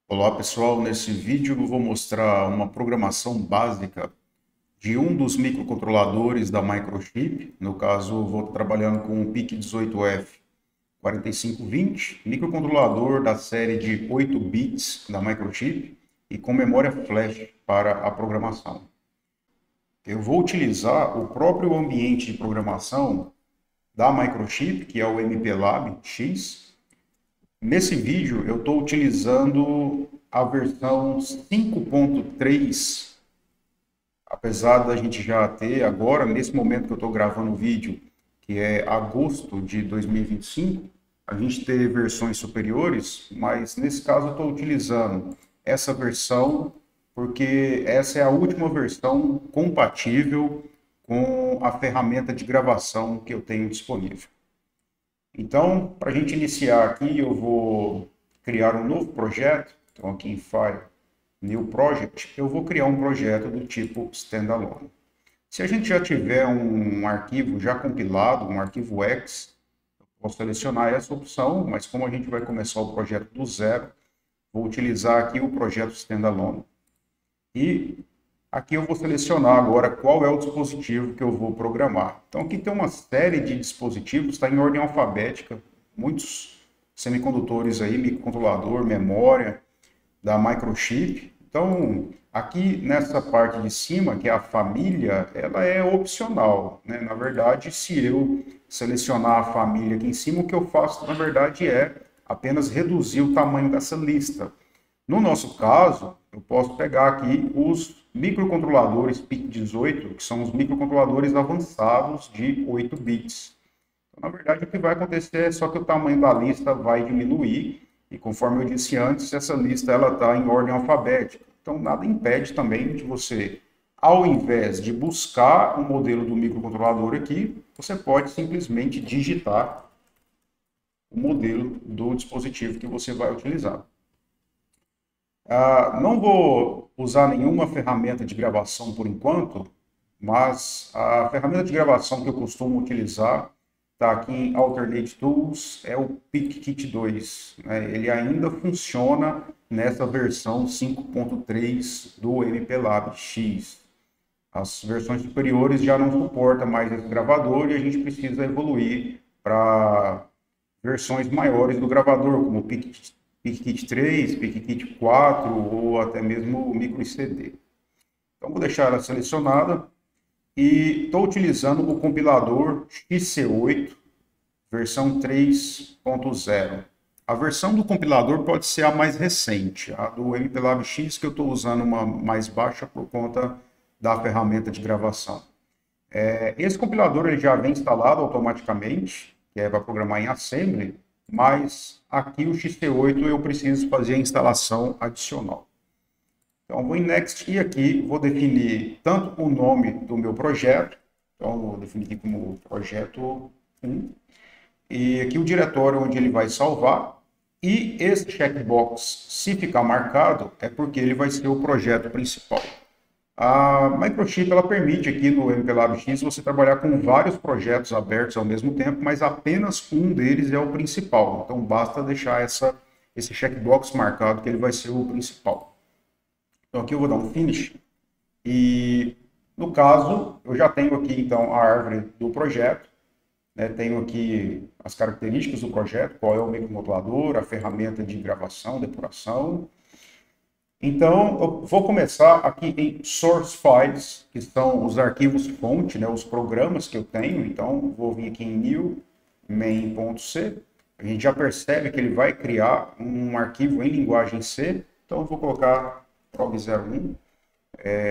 Olá pessoal, nesse vídeo eu vou mostrar uma programação básica de um dos microcontroladores da Microchip. No caso, eu vou estar trabalhando com o PIC18F 4520, microcontrolador da série de 8 bits da Microchip e com memória flash para a programação. Eu vou utilizar o próprio ambiente de programação da Microchip, que é o MPLAB X. Nesse vídeo, eu estou utilizando a versão 5.3, apesar da gente já ter agora, nesse momento que eu estou gravando o vídeo, que é agosto de 2025, a gente ter versões superiores, mas nesse caso eu estou utilizando essa versão porque essa é a última versão compatível com a ferramenta de gravação que eu tenho disponível. Então, para a gente iniciar aqui, eu vou criar um novo projeto. Então, aqui em File, New Project, eu vou criar um projeto do tipo Standalone. Se a gente já tiver um arquivo já compilado, um arquivo X, eu posso selecionar essa opção, mas como a gente vai começar o projeto do zero, vou utilizar aqui o projeto Standalone. E aqui eu vou selecionar agora qual é o dispositivo que eu vou programar. Então aqui tem uma série de dispositivos, está em ordem alfabética, muitos semicondutores aí, microcontrolador, memória da Microchip. Então aqui nessa parte de cima, que é a família, ela é opcional, né? Na verdade, se eu selecionar a família aqui em cima, o que eu faço na verdade é apenas reduzir o tamanho dessa lista. No nosso caso, eu posso pegar aqui os microcontroladores PIC18, que são os microcontroladores avançados de 8 bits. Então, na verdade, o que vai acontecer é só que o tamanho da lista vai diminuir, e conforme eu disse antes, essa lista está em ordem alfabética. Então, nada impede também de você, ao invés de buscar um modelo do microcontrolador aqui, você pode simplesmente digitar o modelo do dispositivo que você vai utilizar. Não vou usar nenhuma ferramenta de gravação por enquanto, mas a ferramenta de gravação que eu costumo utilizar está aqui em Alternate Tools, é o PicKit 2. Né? Ele ainda funciona nessa versão 5.3 do MPLAB X. As versões superiores já não suportam mais esse gravador e a gente precisa evoluir para versões maiores do gravador, como o PicKit 3, PicKit 4 ou até mesmo o micro CD. Então vou deixar ela selecionada e estou utilizando o compilador XC8 versão 3.0. A versão do compilador pode ser a mais recente, a do MPLAB X, que eu estou usando uma mais baixa por conta da ferramenta de gravação. Esse compilador ele já vem instalado automaticamente, que é para programar em Assembly, mas aqui o XT8 eu preciso fazer a instalação adicional. Então, vou em Next e aqui vou definir tanto o nome do meu projeto, então vou definir aqui como projeto 1, e aqui o diretório onde ele vai salvar, e esse checkbox, se ficar marcado, é porque ele vai ser o projeto principal. A Microchip ela permite aqui no MPLAB X você trabalhar com vários projetos abertos ao mesmo tempo, mas apenas um deles é o principal. Então basta deixar esse checkbox marcado que ele vai ser o principal. Então aqui eu vou dar um Finish e no caso eu já tenho aqui então a árvore do projeto, né? Tenho aqui as características do projeto, qual é o microcontrolador, a ferramenta de gravação, depuração. Então, eu vou começar aqui em Source Files, que são os arquivos fonte, né, os programas que eu tenho. Então, vou vir aqui em New, main.c. A gente já percebe que ele vai criar um arquivo em linguagem C. Então, eu vou colocar prog01.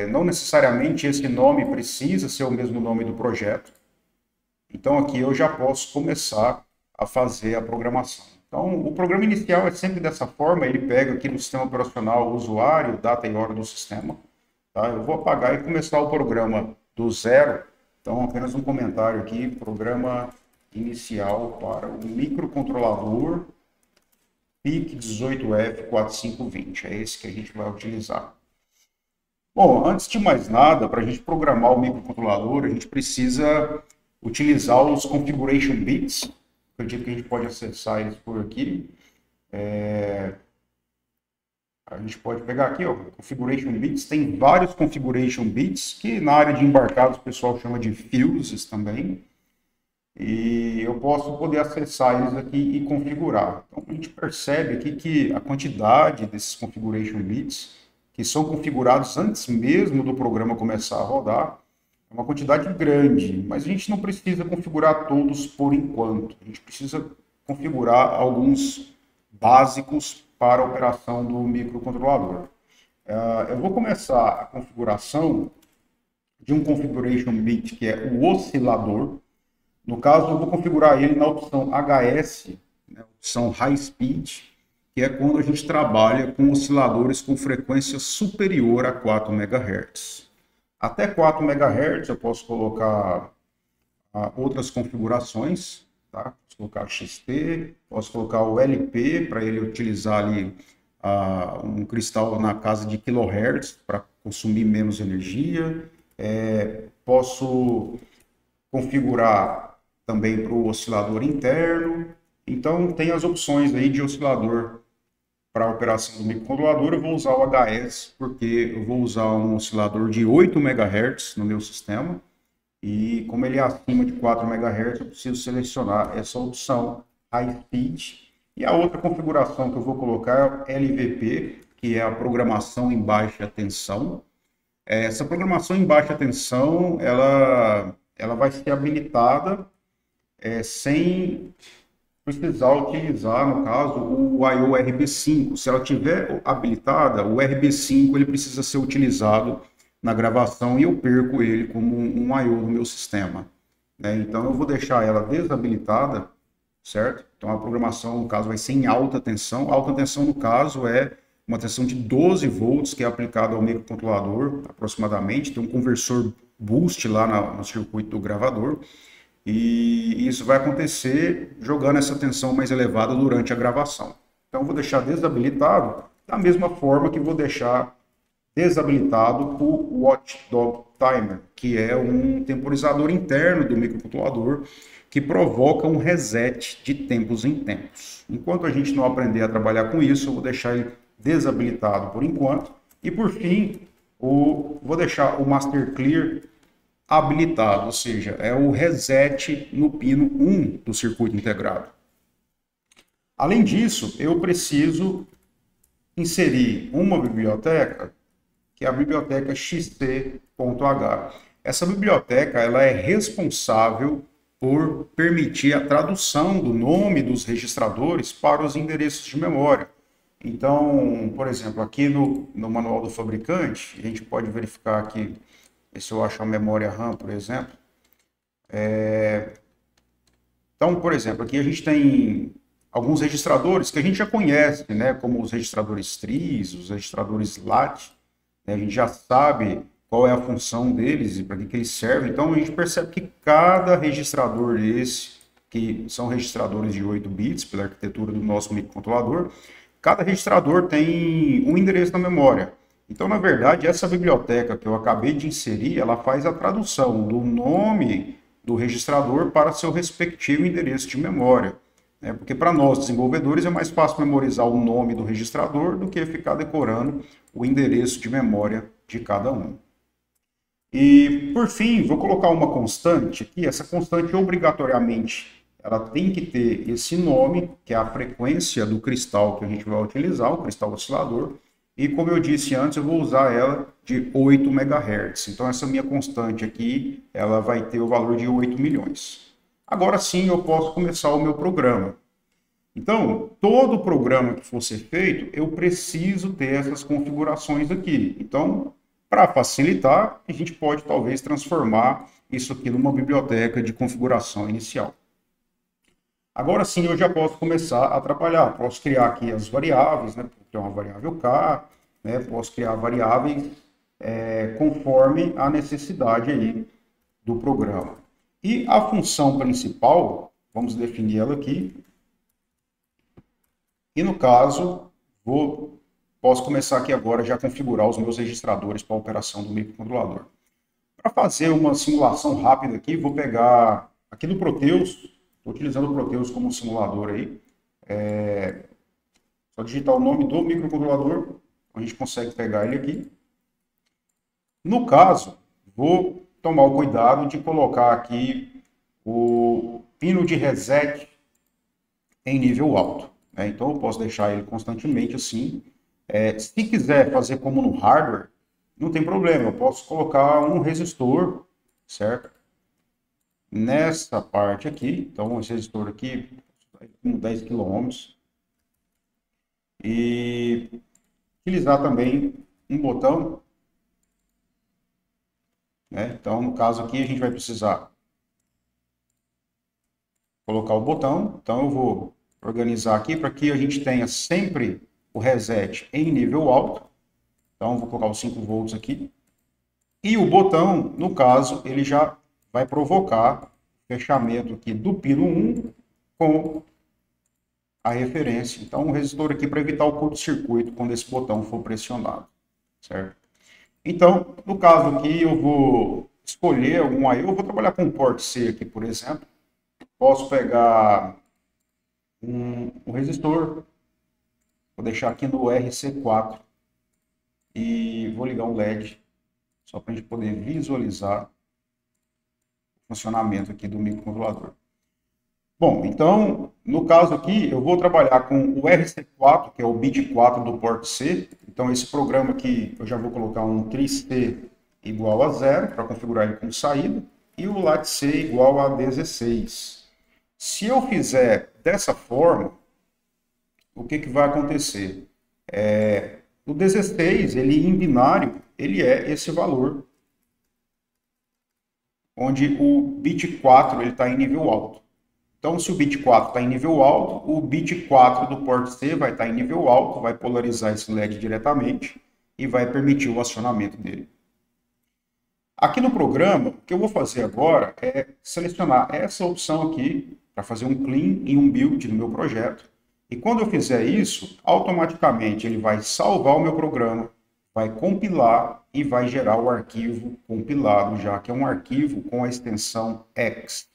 Não necessariamente esse nome precisa ser o mesmo nome do projeto. Então, aqui eu já posso começar a fazer a programação. Então, o programa inicial é sempre dessa forma, ele pega aqui no sistema operacional o usuário, data e hora do sistema. Tá? Eu vou apagar e começar o programa do zero. Então, apenas um comentário aqui, programa inicial para o microcontrolador PIC18F4520. É esse que a gente vai utilizar. Bom, antes de mais nada, para a gente programar o microcontrolador, a gente precisa utilizar os configuration bits. Acredito que a gente pode acessar eles por aqui. gente pode pegar aqui, ó, Configuration Bits, tem vários Configuration Bits, que na área de embarcados o pessoal chama de fuses também, e eu posso poder acessar eles aqui e configurar. Então a gente percebe aqui que a quantidade desses Configuration Bits, que são configurados antes mesmo do programa começar a rodar, é uma quantidade grande, mas a gente não precisa configurar todos por enquanto. A gente precisa configurar alguns básicos para a operação do microcontrolador. Eu vou começar a configuração de um Configuration Bit, que é o oscilador. No caso, eu vou configurar ele na opção HS, né, opção High Speed, que é quando a gente trabalha com osciladores com frequência superior a 4 MHz. Até 4 MHz eu posso colocar outras configurações, tá? Posso colocar XT, posso colocar o LP para ele utilizar ali um cristal na casa de kHz para consumir menos energia. Posso configurar também para o oscilador interno. Então tem as opções aí de oscilador para a operação do microcontrolador. Eu vou usar o HS porque eu vou usar um oscilador de 8 MHz no meu sistema. E como ele é acima de 4 MHz, eu preciso selecionar essa opção High Speed. E a outra configuração que eu vou colocar é LVP, que é a programação em baixa tensão. Essa programação em baixa tensão, ela vai ser habilitada sem precisar utilizar, no caso, o I/O RB5. Se ela tiver habilitada, o RB5 ele precisa ser utilizado na gravação e eu perco ele como um I/O no meu sistema, né? Então eu vou deixar ela desabilitada, certo? Então a programação, no caso, vai ser em alta tensão. Alta tensão, no caso, é uma tensão de 12 volts que é aplicada ao microcontrolador, aproximadamente. Tem um conversor boost lá no circuito do gravador. E isso vai acontecer jogando essa tensão mais elevada durante a gravação. Então eu vou deixar desabilitado da mesma forma que vou deixar desabilitado o Watchdog Timer, que é um temporizador interno do microcontrolador que provoca um reset de tempos em tempos. Enquanto a gente não aprender a trabalhar com isso, eu vou deixar ele desabilitado por enquanto. E por fim, vou deixar o Master Clear habilitado, ou seja, é o reset no pino 1 do circuito integrado. Além disso, eu preciso inserir uma biblioteca, que é a biblioteca xt.h. Essa biblioteca ela é responsável por permitir a tradução do nome dos registradores para os endereços de memória. Então, por exemplo, aqui no manual do fabricante, a gente pode verificar aqui, se eu achar a memória RAM, por exemplo. Então, por exemplo, aqui a gente tem alguns registradores que a gente já conhece, né, como os registradores TRIS, os registradores LAT. A gente já sabe qual é a função deles e para que eles servem. Então a gente percebe que cada registrador desse, que são registradores de 8 bits pela arquitetura do nosso microcontrolador, cada registrador tem um endereço na memória. Então, na verdade, essa biblioteca que eu acabei de inserir, ela faz a tradução do nome do registrador para seu respectivo endereço de memória. Porque para nós, desenvolvedores, é mais fácil memorizar o nome do registrador do que ficar decorando o endereço de memória de cada um. E, por fim, vou colocar uma constante aqui. Essa constante, obrigatoriamente, ela tem que ter esse nome, que é a frequência do cristal que a gente vai utilizar, o cristal oscilador. E, como eu disse antes, eu vou usar ela de 8 MHz. Então, essa minha constante aqui, ela vai ter o valor de 8 milhões. Agora sim eu posso começar o meu programa. Então, todo programa que for ser feito, eu preciso ter essas configurações aqui. Então, para facilitar, a gente pode talvez transformar isso aqui numa biblioteca de configuração inicial. Agora sim eu já posso começar a trabalhar. Posso criar aqui as variáveis, né? Posso criar uma variável K, né? Posso criar variáveis conforme a necessidade aí do programa. E a função principal, vamos definir ela aqui. E no caso, posso começar aqui agora já a configurar os meus registradores para a operação do microcontrolador. Para fazer uma simulação rápida aqui, vou pegar aqui do Proteus, estou utilizando o Proteus como simulador aí. Só digitar o nome do microcontrolador, A gente consegue pegar ele aqui. No caso, vou tomar o cuidado de colocar aqui o pino de reset em nível alto, né? Então eu posso deixar ele constantemente assim. Se quiser fazer como no hardware, não tem problema, eu posso colocar um resistor, certo? Nessa parte aqui, então esse resistor aqui, com 10 kΩ, e utilizar também um botão, né? Então no caso aqui a gente vai precisar colocar o botão, então eu vou organizar aqui para que a gente tenha sempre o reset em nível alto. Então, vou colocar os 5 volts aqui. E o botão, no caso, ele já vai provocar fechamento aqui do pino 1 com a referência. Então, um resistor aqui para evitar o curto-circuito quando esse botão for pressionado, certo? Então, no caso aqui, eu vou escolher algum aí. Eu vou trabalhar com port C aqui, por exemplo. Posso pegar um resistor. Vou deixar aqui no RC4. E vou ligar um LED, só para a gente poder visualizar o funcionamento aqui do microcontrolador. Bom, então, no caso aqui, eu vou trabalhar com o RC4, que é o bit 4 do port C. Então, esse programa aqui, eu já vou colocar um TRISC igual a 0, para configurar ele como saída, e o LAT-C igual a 16. Se eu fizer dessa forma, o que vai acontecer? O 16, ele em binário, ele é esse valor, onde o bit 4 está em nível alto. Então, se o bit 4 está em nível alto, o bit 4 do port C vai estar em nível alto, vai polarizar esse LED diretamente e vai permitir o acionamento dele. Aqui no programa, o que eu vou fazer agora é selecionar essa opção aqui para fazer um clean e um build no meu projeto. E quando eu fizer isso, automaticamente ele vai salvar o meu programa, vai compilar e vai gerar o arquivo compilado, já que é um arquivo com a extensão X.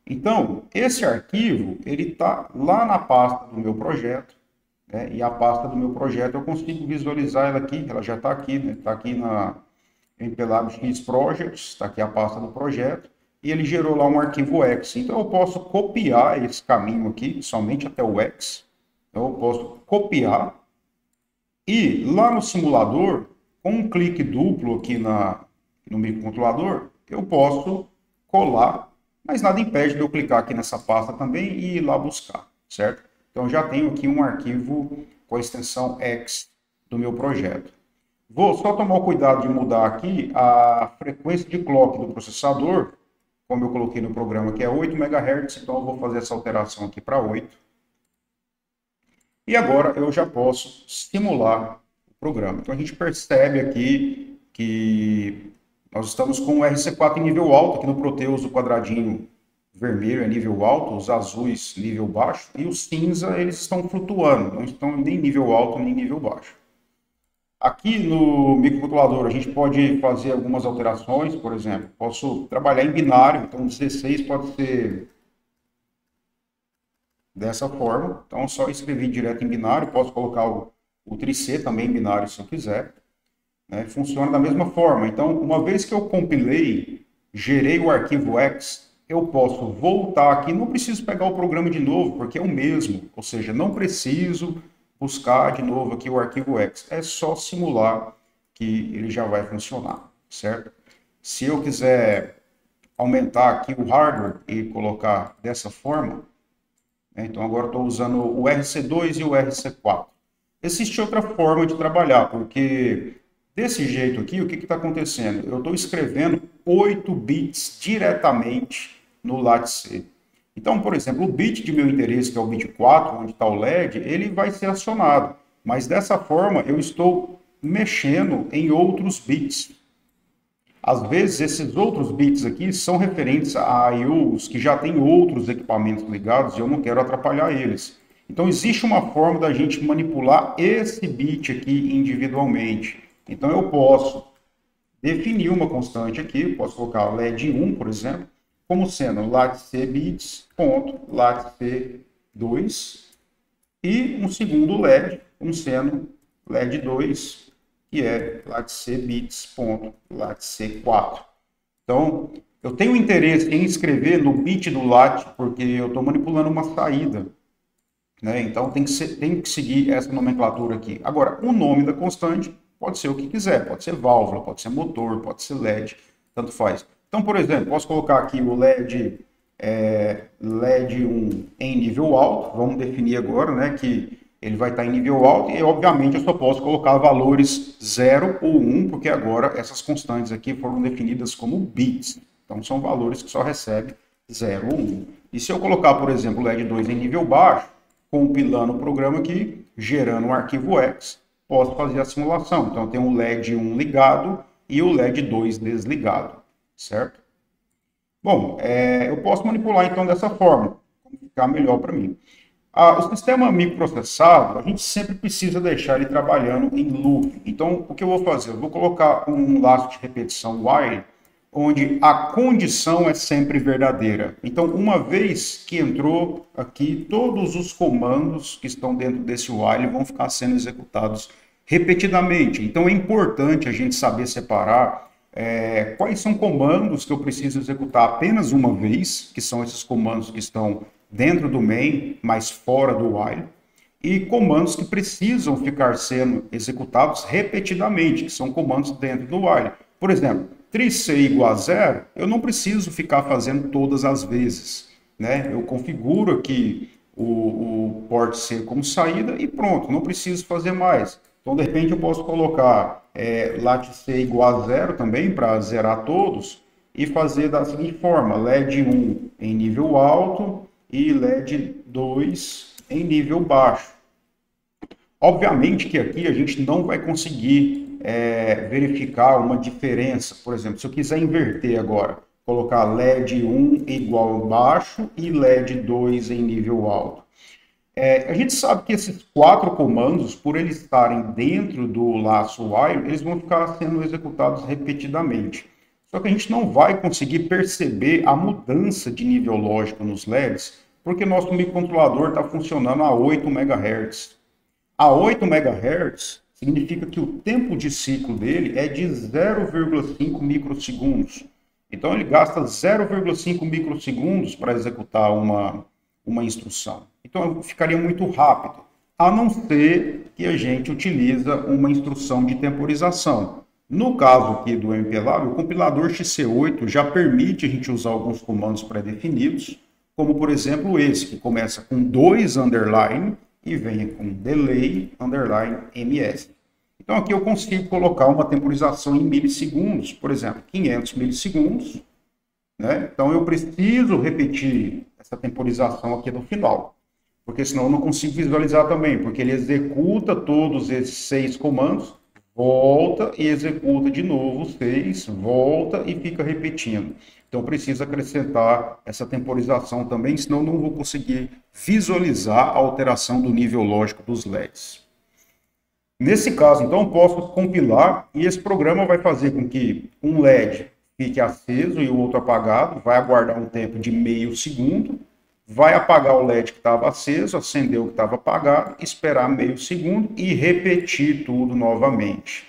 Então, esse arquivo, ele está lá na pasta do meu projeto, né? E a pasta do meu projeto eu consigo visualizar ela aqui, ela já está aqui, né? Está aqui na MPLAB X Projects, está aqui a pasta do projeto. E ele gerou lá um arquivo X. Então eu posso copiar esse caminho aqui, somente até o X. Então eu posso copiar e lá no simulador, com um clique duplo aqui no microcontrolador, eu posso colar, mas nada impede de eu clicar aqui nessa pasta também e ir lá buscar, certo? Então já tenho aqui um arquivo com a extensão X do meu projeto. Vou só tomar o cuidado de mudar aqui a frequência de clock do processador, como eu coloquei no programa, que é 8 MHz, então eu vou fazer essa alteração aqui para 8. E agora eu já posso simular o programa. Então a gente percebe aqui que nós estamos com o RC4 em nível alto, aqui no Proteus o quadradinho vermelho é nível alto, os azuis nível baixo, e os cinza eles estão flutuando, não estão nem nível alto nem nível baixo. Aqui no microcontrolador a gente pode fazer algumas alterações, por exemplo, posso trabalhar em binário, então 16 pode ser dessa forma, então só escrever direto em binário, posso colocar o TRIC também em binário se eu quiser, né? Funciona da mesma forma, então uma vez que eu compilei, gerei o arquivo X, eu posso voltar aqui, não preciso pegar o programa de novo, porque é o mesmo, ou seja, não preciso buscar de novo aqui o arquivo X. É só simular que ele já vai funcionar, certo? Se eu quiser aumentar aqui o hardware e colocar dessa forma, né, então agora estou usando o RC2 e o RC4. Existe outra forma de trabalhar, porque desse jeito aqui, o que está acontecendo? Eu estou escrevendo 8 bits diretamente no LAT-C. Então, por exemplo, o bit de meu interesse, que é o bit 4, onde está o LED, ele vai ser acionado. Mas dessa forma, eu estou mexendo em outros bits. Às vezes, esses outros bits aqui são referentes a IOs que já têm outros equipamentos ligados e eu não quero atrapalhar eles. Então, existe uma forma da gente manipular esse bit aqui individualmente. Então, eu posso definir uma constante aqui, posso colocar LED 1, por exemplo, como sendo lat-c bits, ponto, lat-c2, e um segundo LED, como sendo LED 2, que é lattice bits.lattice 4. Então, eu tenho interesse em escrever no bit do lat, porque eu estou manipulando uma saída, né? Então, tem que seguir essa nomenclatura aqui. Agora, o nome da constante pode ser o que quiser, pode ser válvula, pode ser motor, pode ser LED, tanto faz. Então, por exemplo, posso colocar aqui o LED, LED 1 em nível alto, vamos definir agora, né, que ele vai estar em nível alto e, obviamente, eu só posso colocar valores 0 ou 1, porque agora essas constantes aqui foram definidas como bits. Então, são valores que só recebem 0 ou 1. E se eu colocar, por exemplo, o LED 2 em nível baixo, compilando o programa aqui, gerando um arquivo X, posso fazer a simulação. Então, eu tenho o LED 1 ligado e o LED 2 desligado, certo? Bom, eu posso manipular, então, dessa forma, para ficar melhor para mim. O sistema microprocessado, a gente sempre precisa deixar ele trabalhando em loop. Então, o que eu vou fazer? Eu vou colocar um laço de repetição while, onde a condição é sempre verdadeira. Então, uma vez que entrou aqui, todos os comandos que estão dentro desse while vão ficar sendo executados repetidamente. Então, é importante a gente saber separar quais são comandos que eu preciso executar apenas uma vez, que são esses comandos que estão dentro do main, mas fora do while, e comandos que precisam ficar sendo executados repetidamente, que são comandos dentro do while. Por exemplo, tris igual a 0, eu não preciso ficar fazendo todas as vezes, né? Eu configuro aqui o port C como saída e pronto, não preciso fazer mais. Então, de repente, eu posso colocar lattice igual a 0 também, para zerar todos, e fazer da seguinte forma, LED 1 em nível alto e LED 2 em nível baixo. Obviamente que aqui a gente não vai conseguir verificar uma diferença. Por exemplo, se eu quiser inverter agora, colocar LED 1 igual a baixo e LED 2 em nível alto. A gente sabe que esses 4 comandos, por eles estarem dentro do laço while, eles vão ficar sendo executados repetidamente. Só que a gente não vai conseguir perceber a mudança de nível lógico nos LEDs, porque nosso microcontrolador está funcionando a 8 MHz. A 8 MHz significa que o tempo de ciclo dele é de 0,5 microsegundos. Então, ele gasta 0,5 microsegundos para executar uma instrução. Então, ficaria muito rápido, a não ser que a gente utiliza uma instrução de temporização. No caso aqui do MPLAB, o compilador XC8 já permite a gente usar alguns comandos pré-definidos, como, por exemplo, esse, que começa com 2 underline e vem com delay underline ms. Então, aqui eu consigo colocar uma temporização em milissegundos, por exemplo, 500 milissegundos, né? Então, eu preciso repetir essa temporização aqui no final, porque senão eu não consigo visualizar também, porque ele executa todos esses 6 comandos, volta e executa de novo os 6, volta e fica repetindo. Então, preciso acrescentar essa temporização também, senão eu não vou conseguir visualizar a alteração do nível lógico dos LEDs. Nesse caso, então, eu posso compilar e esse programa vai fazer com que um LED fique aceso e o outro apagado, vai aguardar um tempo de meio segundo, vai apagar o LED que estava aceso, acender o que estava apagado, esperar meio segundo e repetir tudo novamente.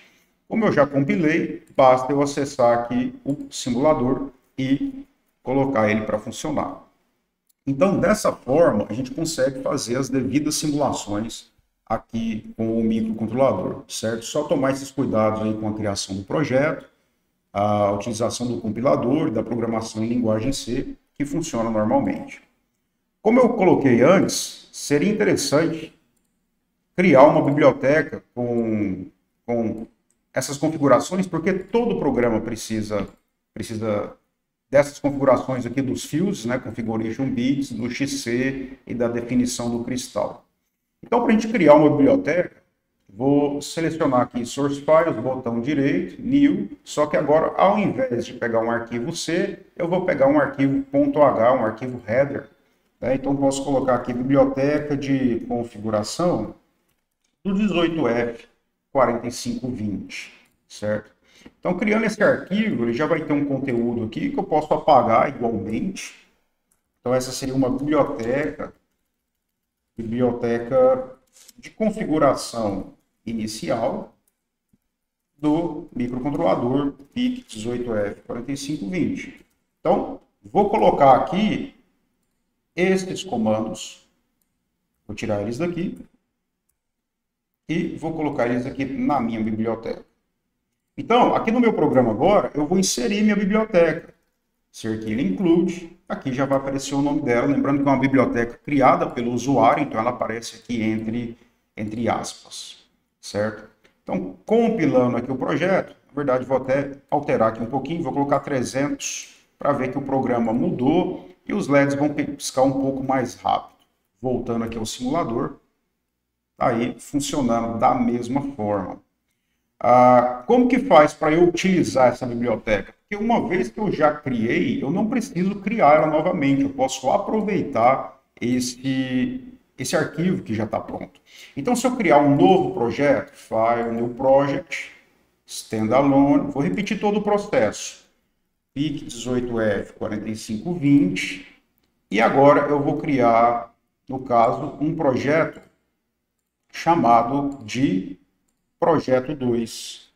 Como eu já compilei, basta eu acessar aqui o simulador e colocar ele para funcionar. Então, dessa forma, a gente consegue fazer as devidas simulações aqui com o microcontrolador, certo? Só tomar esses cuidados aí com a criação do projeto, a utilização do compilador, da programação em linguagem C, que funciona normalmente. Como eu coloquei antes, seria interessante criar uma biblioteca com essas configurações, porque todo programa precisa dessas configurações aqui dos fields, né, configuration bits, do XC e da definição do cristal. Então, para a gente criar uma biblioteca, vou selecionar aqui Source Files, botão direito, New, só que agora, ao invés de pegar um arquivo C, eu vou pegar um arquivo .h, um arquivo header. Né? Então, posso colocar aqui biblioteca de configuração do 18F4520, certo? Então, criando esse arquivo, ele já vai ter um conteúdo aqui que eu posso apagar igualmente. Então, essa seria uma biblioteca de configuração inicial do microcontrolador PIC18F4520. Então, vou colocar aqui estes comandos, vou tirar eles daqui e vou colocar eles aqui na minha biblioteca. Então, aqui no meu programa agora, eu vou inserir minha biblioteca. Cerquilha include, aqui já vai aparecer o nome dela, lembrando que é uma biblioteca criada pelo usuário, então ela aparece aqui entre aspas, certo? Então, compilando aqui o projeto, na verdade vou até alterar aqui um pouquinho, vou colocar 300 para ver que o programa mudou e os LEDs vão piscar um pouco mais rápido. Voltando aqui ao simulador, tá aí funcionando da mesma forma. Como que faz para eu utilizar essa biblioteca? Porque uma vez que eu já criei, eu não preciso criar ela novamente, eu posso aproveitar esse arquivo que já está pronto. Então, se eu criar um novo projeto, File, New Project, Standalone, vou repetir todo o processo. PIC18F4520, e agora eu vou criar, no caso, um projeto chamado de Projeto 2.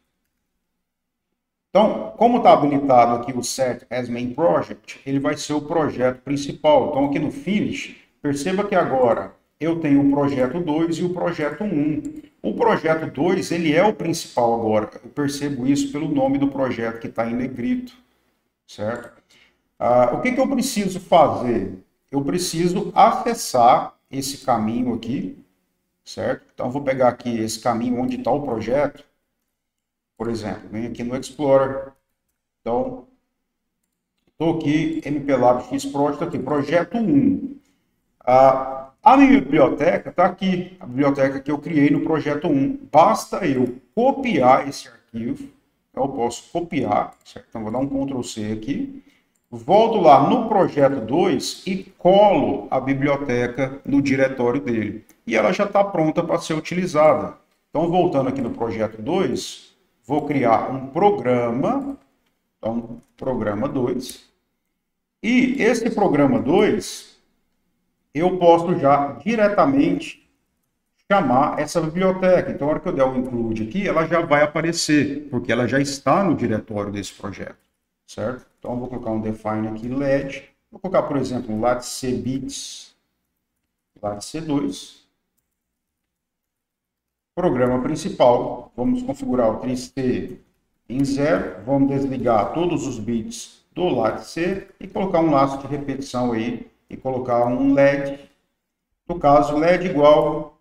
Então, como está habilitado aqui o Set as Main Project, ele vai ser o projeto principal. Então, aqui no Finish, perceba que agora eu tenho o projeto 2 e o projeto 1. O projeto 2, ele é o principal agora. Eu percebo isso pelo nome do projeto que está em negrito, certo? O que eu preciso fazer? Eu preciso acessar esse caminho aqui, certo? Então, eu vou pegar aqui esse caminho onde está o projeto. Por exemplo, venho aqui no Explorer. Então, estou aqui, MPLab X Project, aqui, projeto 1. A minha biblioteca está aqui, a biblioteca que eu criei no projeto 1. Basta eu copiar esse arquivo. Então, eu posso copiar, certo? Então, vou dar um Ctrl C aqui. Volto lá no projeto 2 e colo a biblioteca no diretório dele. E ela já está pronta para ser utilizada. Então, voltando aqui no projeto 2, vou criar um programa. Então, programa 2. E esse programa 2, eu posso já diretamente chamar essa biblioteca. Então, na hora que eu der o include aqui, ela já vai aparecer, porque ela já está no diretório desse projeto, certo? Então, eu vou colocar um define aqui, LED. Vou colocar, por exemplo, latc bits, latc2. Programa principal, vamos configurar o trist em 0, vamos desligar todos os bits do latc e colocar um laço de repetição aí e colocar um LED, no caso LED igual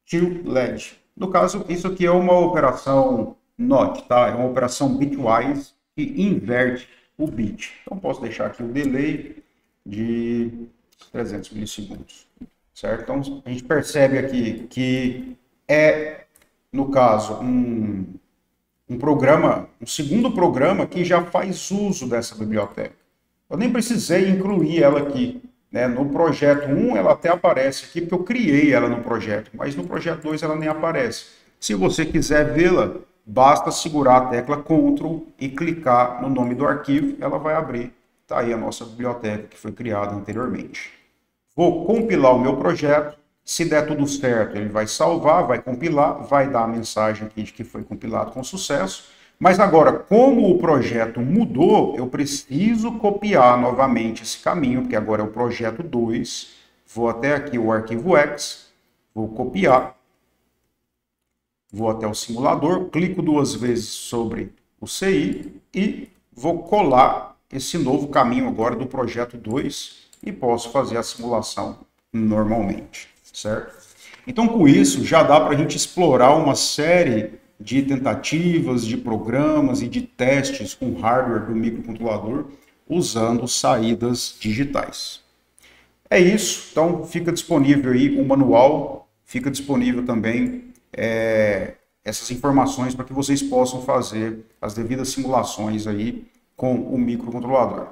to LED. No caso, isso aqui é uma operação NOT, tá? É uma operação bitwise que inverte o bit. Então, posso deixar aqui o delay de 300 milissegundos, certo? Então, a gente percebe aqui que no caso, um programa, um segundo programa que já faz uso dessa biblioteca. Eu nem precisei incluir ela aqui, né? No projeto 1 ela até aparece aqui, porque eu criei ela no projeto, mas no projeto 2 ela nem aparece. Se você quiser vê-la, basta segurar a tecla Ctrl e clicar no nome do arquivo, ela vai abrir. Está aí a nossa biblioteca que foi criada anteriormente. Vou compilar o meu projeto. Se der tudo certo, ele vai salvar, vai compilar, vai dar a mensagem aqui de que foi compilado com sucesso. Mas agora, como o projeto mudou, eu preciso copiar novamente esse caminho, porque agora é o projeto 2. Vou até aqui o arquivo X, vou copiar, vou até o simulador, clico 2 vezes sobre o CI e vou colar esse novo caminho agora do projeto 2 e posso fazer a simulação normalmente. Certo? Então, com isso, já dá para a gente explorar uma série de tentativas, de programas e de testes com hardware do microcontrolador usando saídas digitais. É isso. Então, fica disponível aí o manual, fica disponível também essas informações para que vocês possam fazer as devidas simulações aí com o microcontrolador.